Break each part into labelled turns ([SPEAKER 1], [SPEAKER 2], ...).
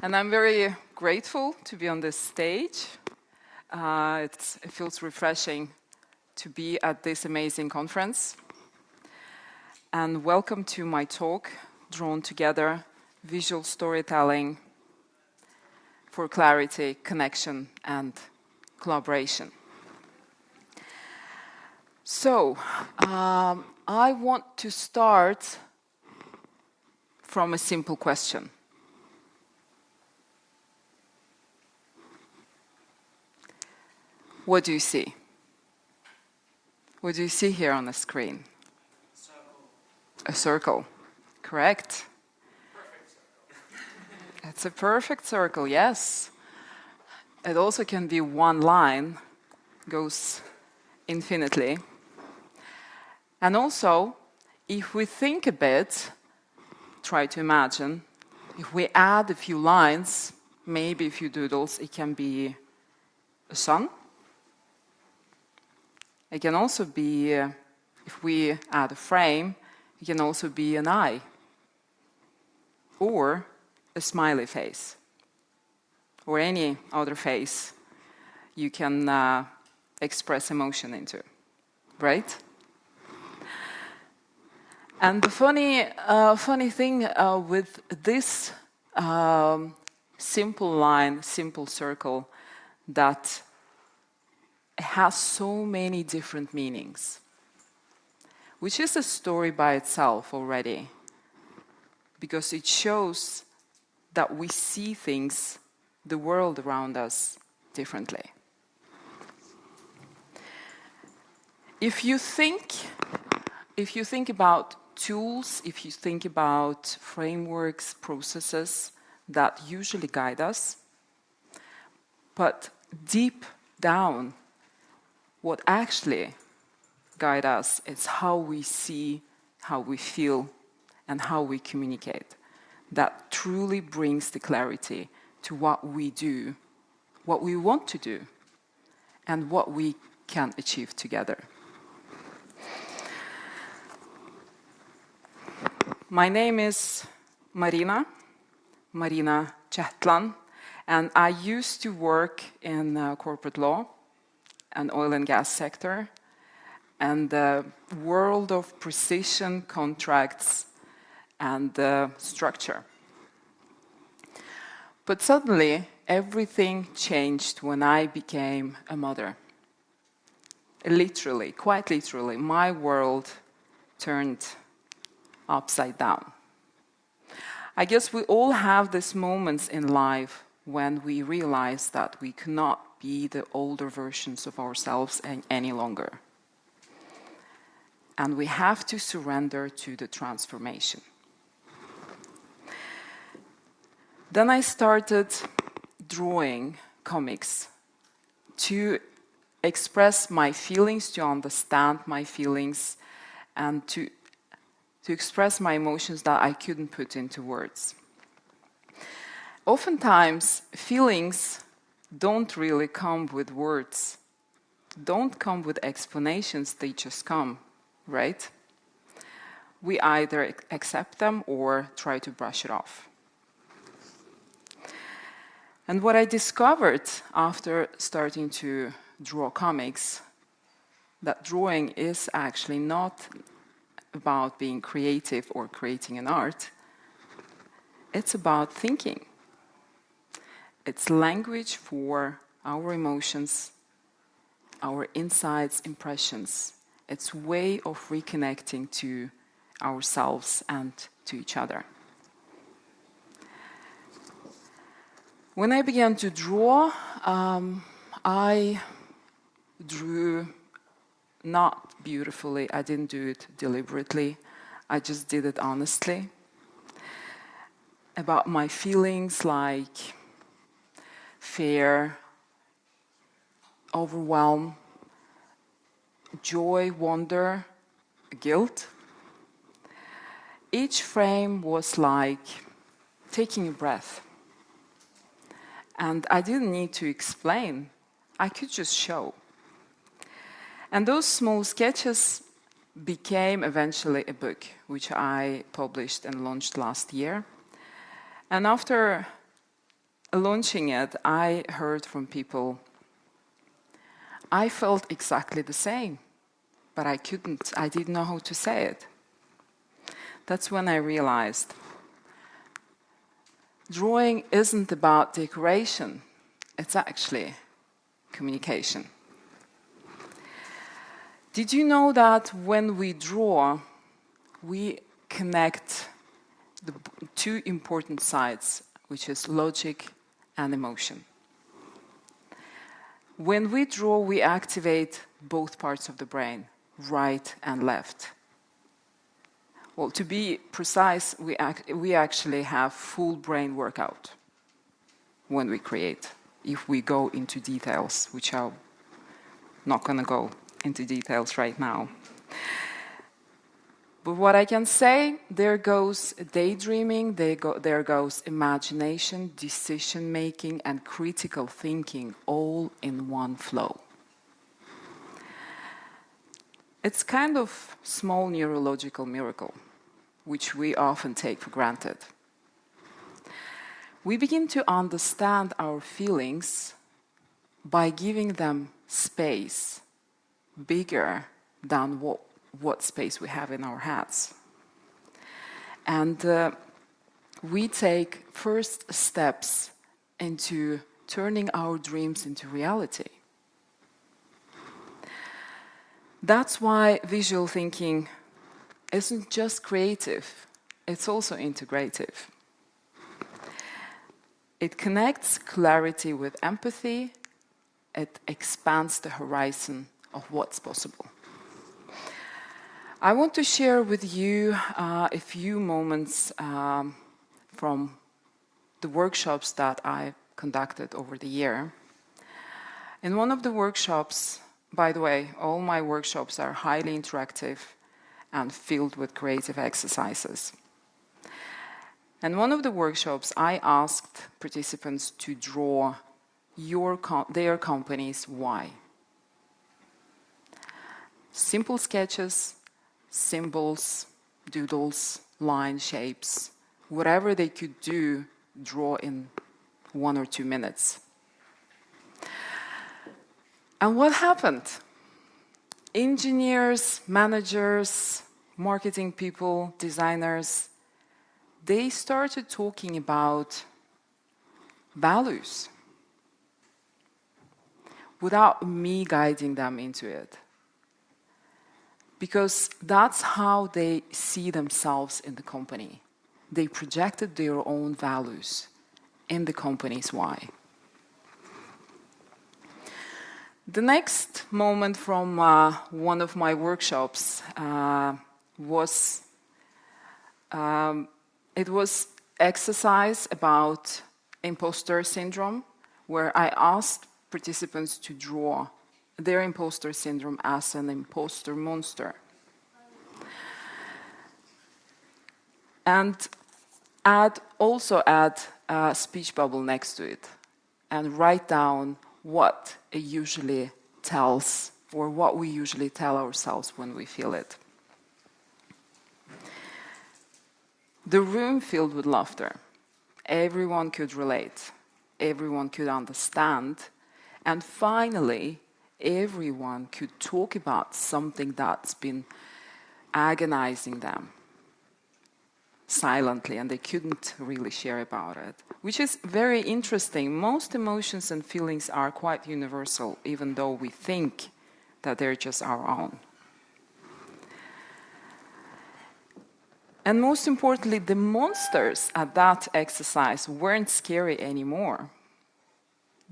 [SPEAKER 1] And I'm very grateful to be on this stage. It feels refreshing to be at this amazing conference. And welcome to my talk, Drawn Together, Visual Storytelling for Clarity, Connection, and Collaboration. So, I want to start from a simple question. What do you see? What do you see here on the screen? A circle, correct?
[SPEAKER 2] Perfect circle.
[SPEAKER 1] It's a perfect circle, yes. It also can be one line, goes infinitely. And also, if we think a bit, try to imagine, if we add a few lines, maybe a few doodles, it can be a sun. It can also be, if we add a frame, it can also be an eye or a smiley face or any other face you can express emotion into, right? And the funny thing with this simple line, simple circle, that has so many different meanings, which is a story by itself already, because it shows that we see things, the world around us, differently. If you think about tools, if you think about frameworks, processes that usually guide us, but deep down, what actually guides us is how we see, how we feel, and how we communicate. That truly brings the clarity to what we do, what we want to do, and what we can achieve together. My name is Marina Tjetland, and I used to work in corporate law and oil and gas sector, and the world of precision contracts and structure. But suddenly, everything changed when I became a mother. Literally, quite literally, my world turned upside down. I guess we all have these moments in life when we realize that we cannot be the older versions of ourselves any longer. And we have to surrender to the transformation. Then I started drawing comics to express my feelings, to understand my feelings, and to express my emotions that I couldn't put into words. Oftentimes, feelings don't really come with words, don't come with explanations, they just come, right? We either accept them or try to brush it off. And what I discovered after starting to draw comics, that drawing is actually not about being creative or creating an art. It's about thinking. It's language for our emotions, our insights, impressions. It's a way of reconnecting to ourselves and to each other. When I began to draw, I drew not beautifully. I didn't do it deliberately. I just did it honestly. About my feelings like fear, overwhelm, joy, wonder, guilt. Each frame was like taking a breath. And I didn't need to explain. I could just show. And those small sketches became eventually a book, which I published and launched last year. And after launching it, I heard from people, I felt exactly the same, but I didn't know how to say it. That's when I realized drawing isn't about decoration, it's actually communication. Did you know that when we draw, we connect the two important sides, which is logic and emotion? When we draw, we activate both parts of the brain, right and left. Well, to be precise, we actually have full brain workout when we create, if we go into details, which I'm not going to go into details right now. But what I can say, there goes daydreaming, there goes imagination, decision-making, and critical thinking all in one flow. It's kind of small neurological miracle, which we often take for granted. We begin to understand our feelings by giving them space bigger than what space we have in our heads. And we take first steps into turning our dreams into reality. That's why visual thinking isn't just creative, it's also integrative. It connects clarity with empathy, it expands the horizon of what's possible. I want to share with you a few moments from the workshops that I conducted over the year. In one of the workshops, by the way, all my workshops are highly interactive and filled with creative exercises. And one of the workshops, I asked participants to draw their company's why. Simple sketches, symbols, doodles, line shapes, whatever they could do, draw in 1 or 2 minutes. And what happened? Engineers, managers, marketing people, designers, they started talking about values without me guiding them into it. Because that's how they see themselves in the company. They projected their own values in the company's why. The next moment from one of my workshops was exercise about imposter syndrome, where I asked participants to draw their imposter syndrome as an imposter monster. And also add a speech bubble next to it and write down what it usually tells, or what we usually tell ourselves when we feel it. The room filled with laughter. Everyone could relate. Everyone could understand. And finally, everyone could talk about something that's been agonizing them silently, and they couldn't really share about it, which is very interesting. Most emotions and feelings are quite universal, even though we think that they're just our own. And most importantly, the monsters at that exercise weren't scary anymore.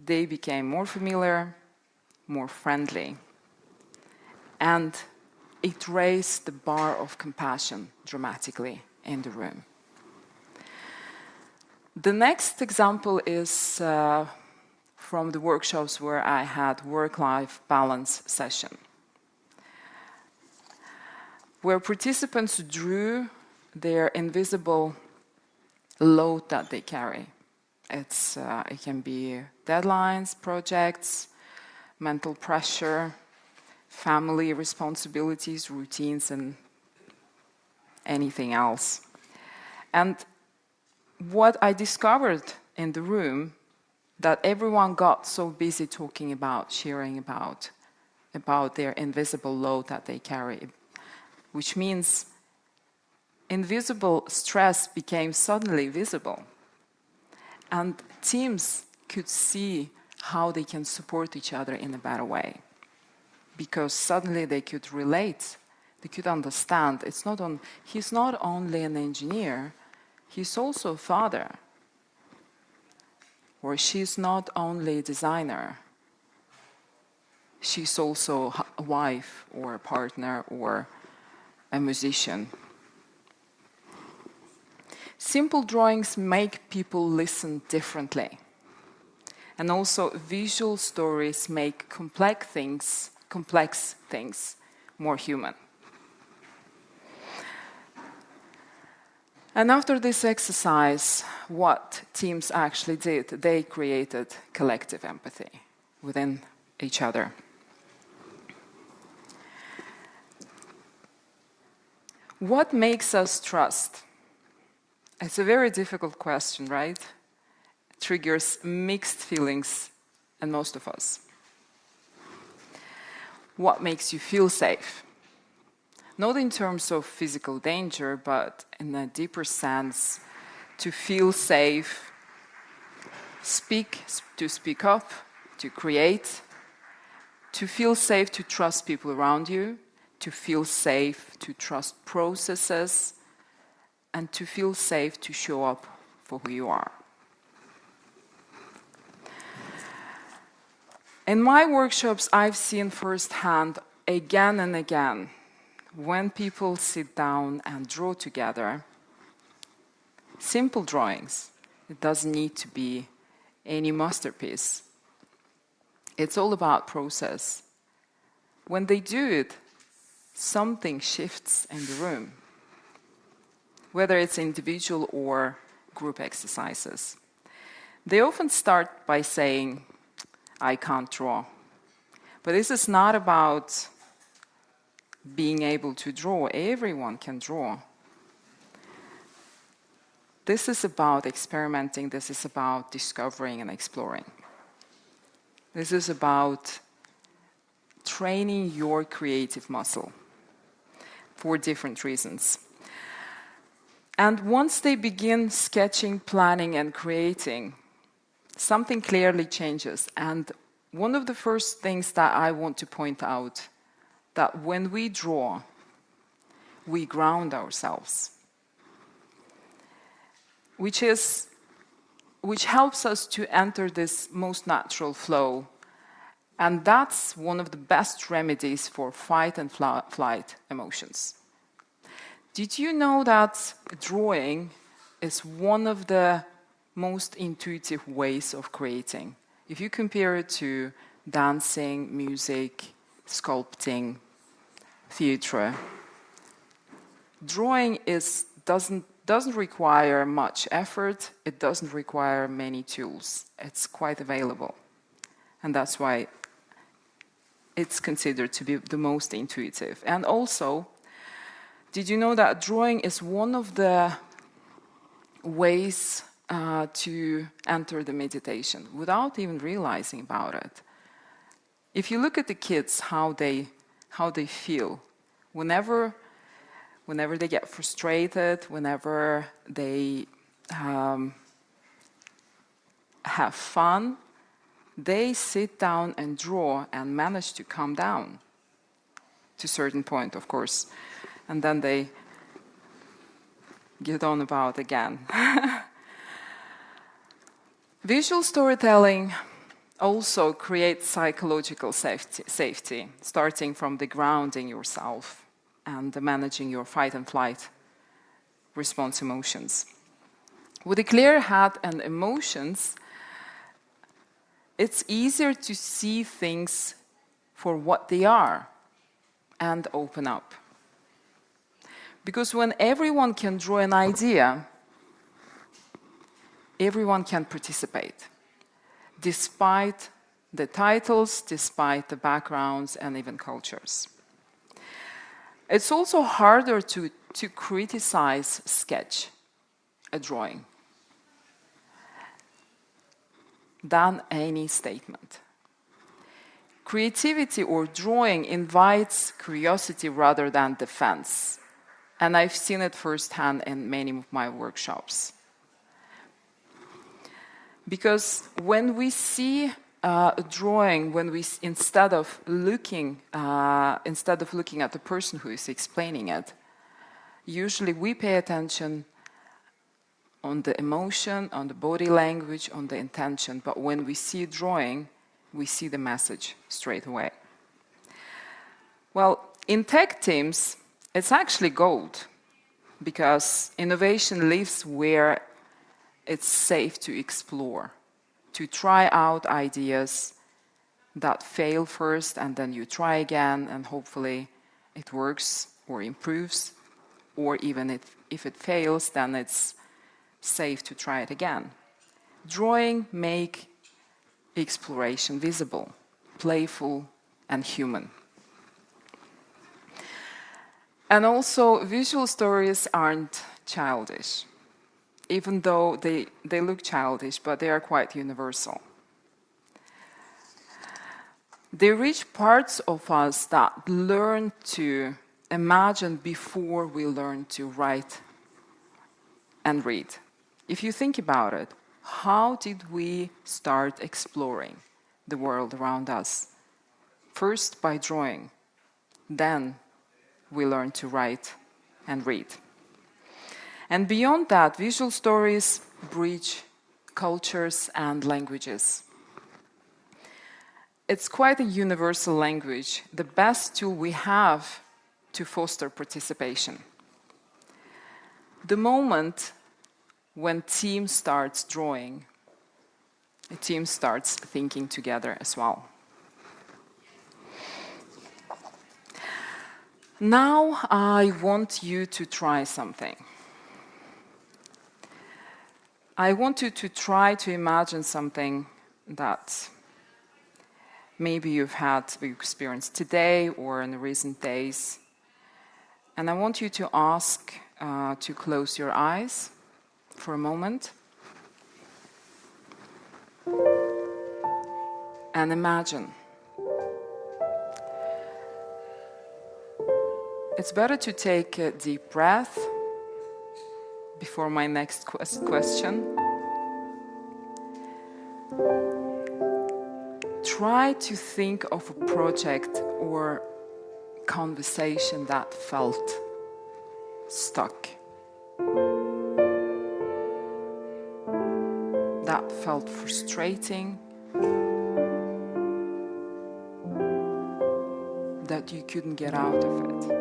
[SPEAKER 1] They became more familiar, more friendly. And it raised the bar of compassion dramatically in the room. The next example is from the workshops where I had work-life balance session, where participants drew their invisible load that they carry. It can be deadlines, projects, mental pressure, family responsibilities, routines, and anything else. And what I discovered in the room that everyone got so busy talking about, sharing about their invisible load that they carry, which means invisible stress became suddenly visible. And teams could see how they can support each other in a better way. Because suddenly they could relate, they could understand. He's not only an engineer, he's also a father. Or she's not only a designer, she's also a wife or a partner or a musician. Simple drawings make people listen differently. And also visual stories make complex things more human. And after this exercise, what teams actually did, they created collective empathy within each other. What makes us trust? It's a very difficult question, right? It triggers mixed feelings in most of us. What makes you feel safe? Not in terms of physical danger, but in a deeper sense, to feel safe, to speak up, to create, to feel safe to trust people around you, to feel safe to trust processes, and to feel safe to show up for who you are. In my workshops, I've seen firsthand again and again, when people sit down and draw together, simple drawings, it doesn't need to be any masterpiece. It's all about process. When they do it, something shifts in the room, whether it's individual or group exercises. They often start by saying, I can't draw. But this is not about being able to draw. Everyone can draw. This is about experimenting. This is about discovering and exploring. This is about training your creative muscle for different reasons. And once they begin sketching, planning, and creating, something clearly changes. And one of the first things that I want to point out, that when we draw, we ground ourselves, which helps us to enter this most natural flow. And that's one of the best remedies for fight and flight emotions. Did you know that drawing is one of the most intuitive ways of creating? If you compare it to dancing, music, sculpting, theatre, drawing doesn't require much effort. It doesn't require many tools. It's quite available. And that's why it's considered to be the most intuitive. And also, did you know that drawing is one of the ways to enter the meditation without even realizing about it? If you look at the kids, how they feel, whenever they get frustrated, whenever they have fun, they sit down and draw and manage to calm down to a certain point, of course, and then they get on about again. Visual storytelling also creates psychological safety, starting from the grounding yourself and the managing your fight and flight response emotions. With a clear head and emotions, it's easier to see things for what they are and open up. Because when everyone can draw an idea, everyone can participate, despite the titles, despite the backgrounds, and even cultures. It's also harder to criticize a drawing. than any statement. Creativity or drawing invites curiosity rather than defense. And I've seen it firsthand in many of my workshops. Because when we see a drawing, instead of looking at the person who is explaining it, usually we pay attention on the emotion, on the body language, on the intention. But when we see a drawing, we see the message straight away. Well, in tech teams, it's actually gold, because innovation lives where it's safe to explore, to try out ideas that fail first, and then you try again, and hopefully it works or improves, or even if it fails, then it's safe to try it again. Drawing makes exploration visible, playful, and human. And also, visual stories aren't childish, even though they look childish, but they are quite universal. They reach parts of us that learn to imagine before we learn to write and read. If you think about it, how did we start exploring the world around us? First by drawing, then we learn to write and read. And beyond that, visual stories bridge cultures and languages. It's quite a universal language, the best tool we have to foster participation. The moment when team starts drawing, a team starts thinking together as well. Now I want you to try something. I want you to try to imagine something that maybe you've experienced today or in the recent days. And I want you to ask to close your eyes for a moment. And imagine. It's better to take a deep breath before my next question. Try to think of a project or conversation that felt stuck, that felt frustrating, that you couldn't get out of it.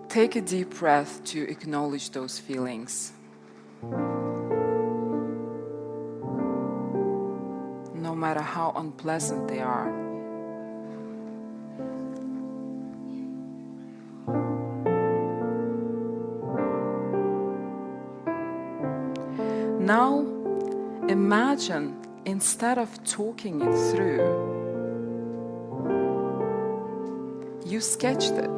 [SPEAKER 1] Take a deep breath to acknowledge those feelings. No matter how unpleasant they are. Now, imagine instead of talking it through, you sketched it.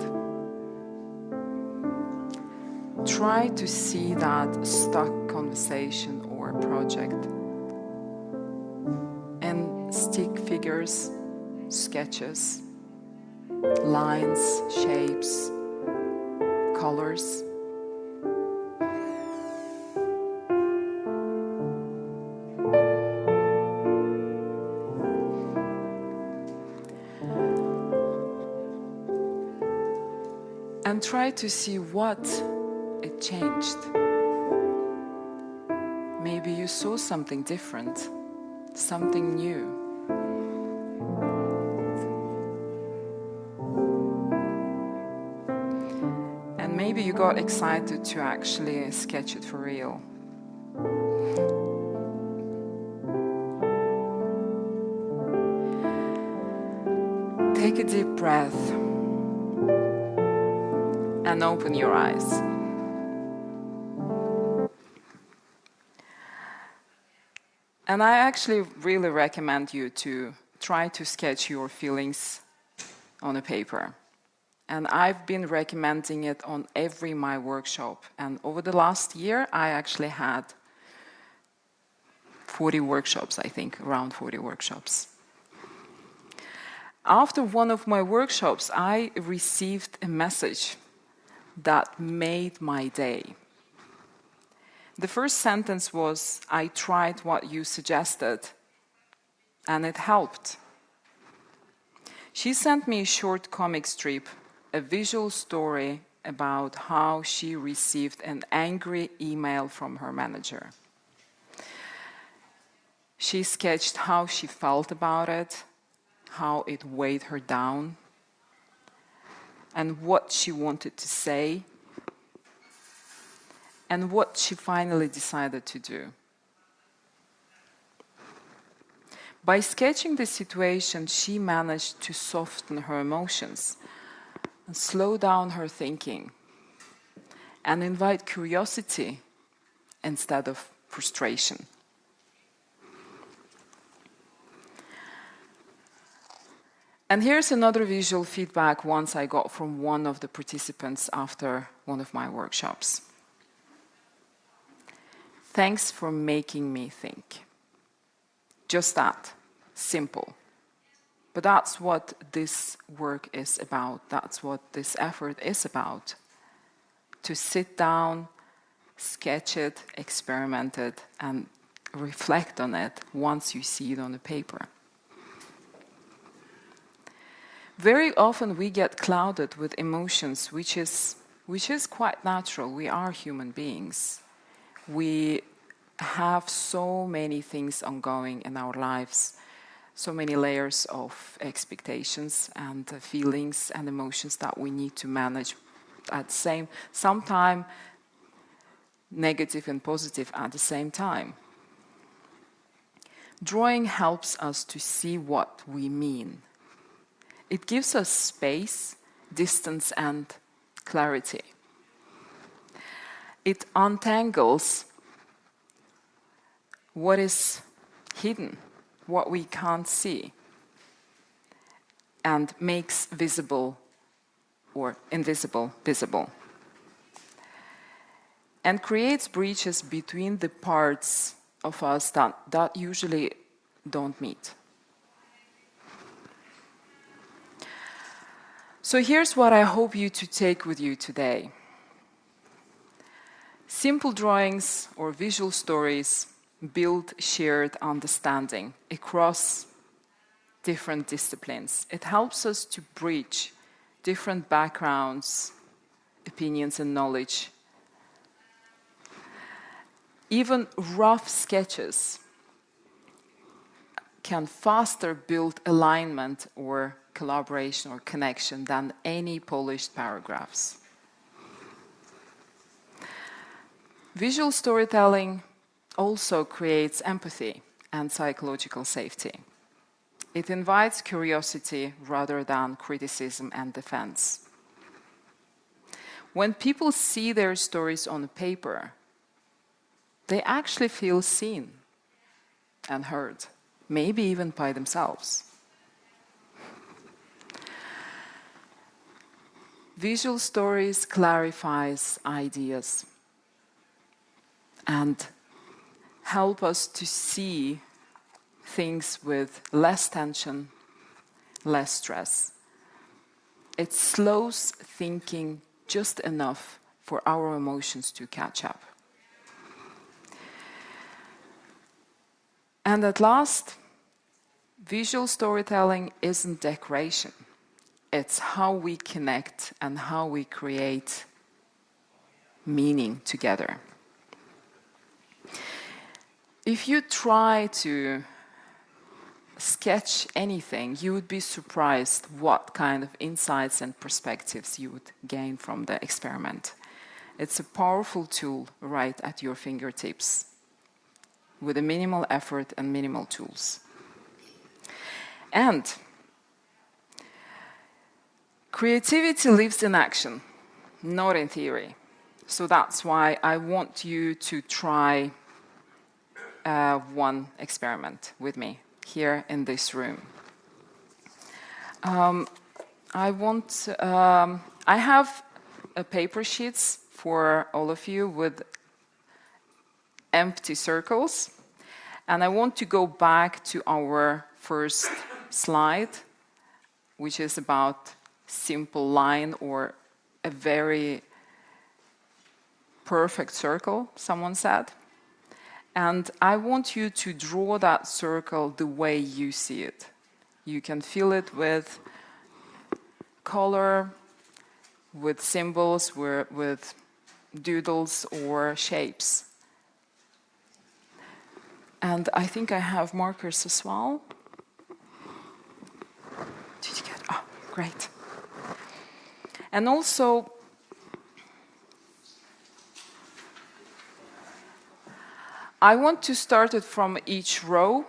[SPEAKER 1] Try to see that stuck conversation or project and stick figures, sketches, lines, shapes, colors. And try to see what it changed. Maybe you saw something different, something new. And maybe you got excited to actually sketch it for real. Take a deep breath and open your eyes. And I actually really recommend you to try to sketch your feelings on a paper And I've been recommending it on every my workshop. And over the last year, I actually had 40 workshops, I think, around 40 workshops. After one of my workshops, I received a message that made my day. The first sentence was, "I tried what you suggested, and it helped." She sent me a short comic strip, a visual story about how she received an angry email from her manager. She sketched how she felt about it, how it weighed her down, and what she wanted to say, and what she finally decided to do. By sketching the situation, she managed to soften her emotions and slow down her thinking and invite curiosity instead of frustration. And here's another visual feedback once I got from one of the participants after one of my workshops. "Thanks for making me think." Just that, simple. But that's what this work is about. That's what this effort is about. To sit down, sketch it, experiment it, and reflect on it once you see it on the paper. Very often we get clouded with emotions, which is quite natural. We are human beings. We have so many things ongoing in our lives, so many layers of expectations and feelings and emotions that we need to manage at the same, sometimes negative and positive at the same time. Drawing helps us to see what we mean. It gives us space, distance, and clarity. It untangles what is hidden, what we can't see, and makes visible or invisible visible. And creates bridges between the parts of us that usually don't meet. So here's what I hope you to take with you today. Simple drawings or visual stories build shared understanding across different disciplines. It helps us to bridge different backgrounds, opinions, and knowledge. Even rough sketches can faster build alignment or collaboration or connection than any polished paragraphs. Visual storytelling also creates empathy and psychological safety. It invites curiosity rather than criticism and defense. When people see their stories on paper, they actually feel seen and heard, maybe even by themselves. Visual stories clarifies ideas and help us to see things with less tension, less stress. It slows thinking just enough for our emotions to catch up. And at last, visual storytelling isn't decoration. It's how we connect and how we create meaning together. If you try to sketch anything, you would be surprised what kind of insights and perspectives you would gain from the experiment. It's a powerful tool right at your fingertips, with a minimal effort and minimal tools. And creativity lives in action, not in theory. So that's why I want you to try one experiment with me here in this room. I have paper sheets for all of you with empty circles. And I want to go back to our first slide, which is about simple line or a very perfect circle, someone said. And I want you to draw that circle the way you see it. You can fill it with color, with symbols, with doodles or shapes. And I think I have markers as well. Did you get? Oh, great. And also, I want to start it from each row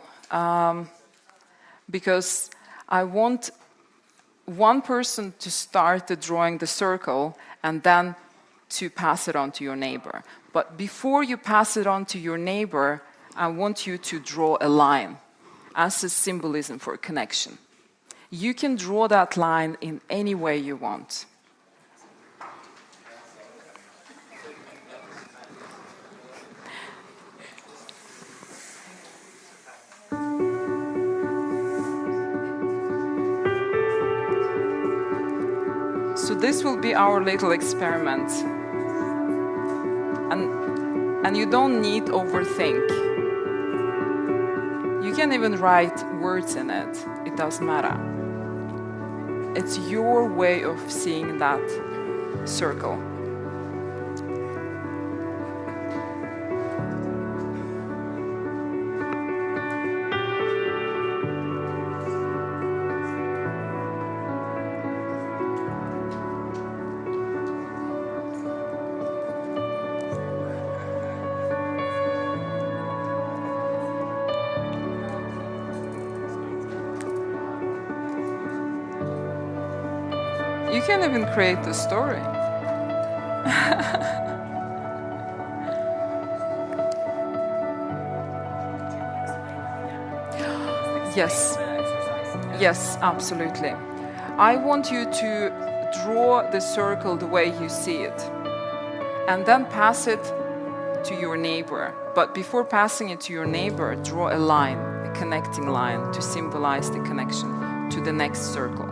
[SPEAKER 1] because I want one person to start drawing the circle and then to pass it on to your neighbor. But before you pass it on to your neighbor, I want you to draw a line as a symbolism for connection. You can draw that line in any way you want. So this will be our little experiment. And you don't need to overthink. You can even write words in it. It doesn't matter. It's your way of seeing that circle. You can even create the story. Yes. Yes, absolutely. I want you to draw the circle the way you see it and then pass it to your neighbor. But before passing it to your neighbor, draw a line, a connecting line to symbolize the connection to the next circle.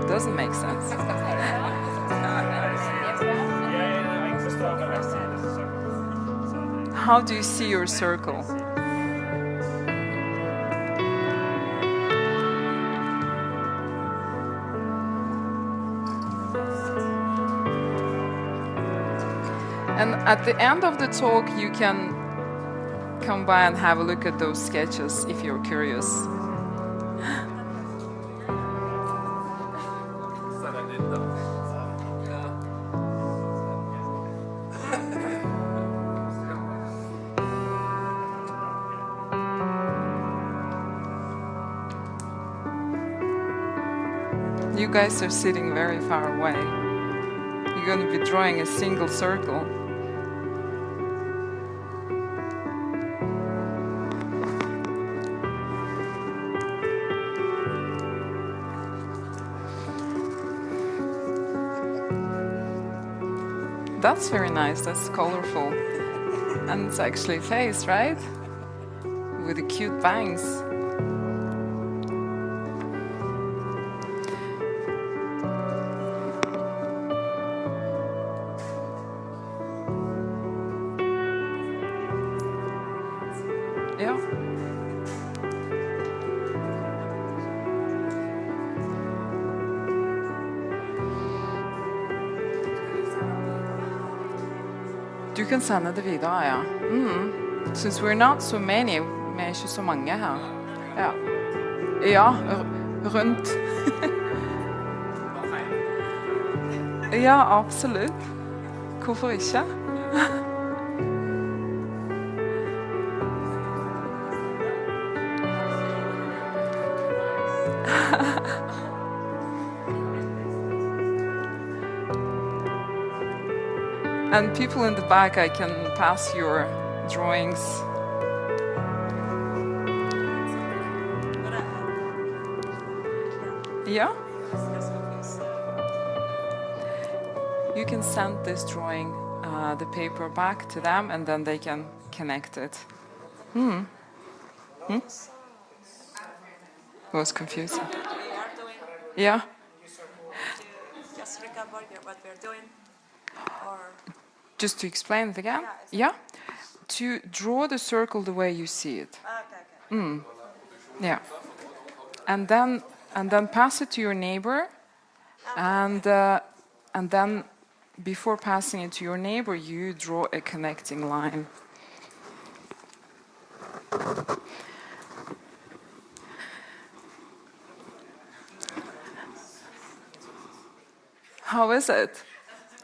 [SPEAKER 1] Doesn't make sense. How do you see your circle? And at the end of the talk, you can come by and have a look at those sketches if you're curious. You guys are sitting very far away. You're going to be drawing a single circle. That's very nice, that's colorful. And it's actually a face, right? With the cute bangs. Ja. Du kan sende det videre, ja. Since we're not so many, vi er ikke så mange her. Ja, ja, rundt. Ja, absolutt. Hvorfor ikke? And people in the back, I can pass your drawings. Yeah? You can send this drawing, the paper back to them, and then they can connect it. It was confusing.
[SPEAKER 3] We are doing
[SPEAKER 1] Yeah?
[SPEAKER 3] just recap what we're doing, or
[SPEAKER 1] Just to explain it again?
[SPEAKER 3] Yeah,
[SPEAKER 1] Yeah? To draw the circle the way you see it.
[SPEAKER 3] okay.
[SPEAKER 1] Yeah. And then pass it to your neighbor, and then before passing it to your neighbor, you draw a connecting line. How is it?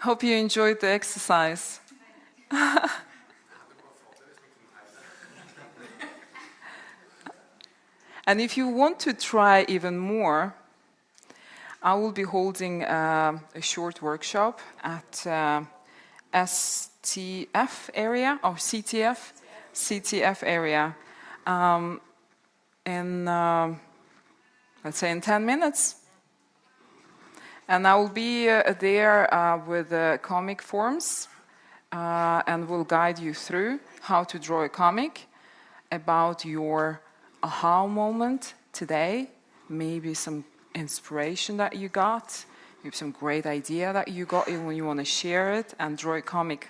[SPEAKER 1] Hope you enjoyed the exercise. And if you want to try even more, I will be holding a short workshop at STF area, or CTF area, in, let's say, in 10 minutes. And I will be there with comic forms, and will guide you through how to draw a comic about your aha moment today, maybe some inspiration that you got, maybe some great idea that you got when you want to share it and draw a comic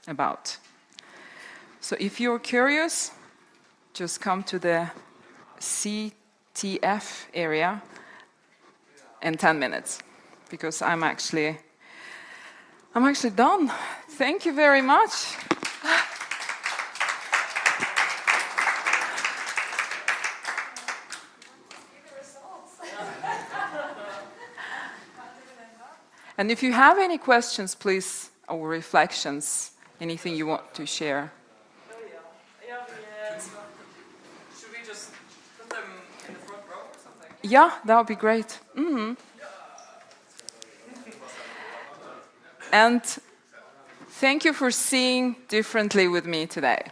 [SPEAKER 1] about. So if you're curious, just come to the CTF area in 10 minutes, because I'm actually done. Thank you very much. And if you have any questions, please, or reflections, anything you want to share.
[SPEAKER 2] Should we just put them in the front row or something?
[SPEAKER 1] Yeah, that would be great. And thank you for seeing differently with me today.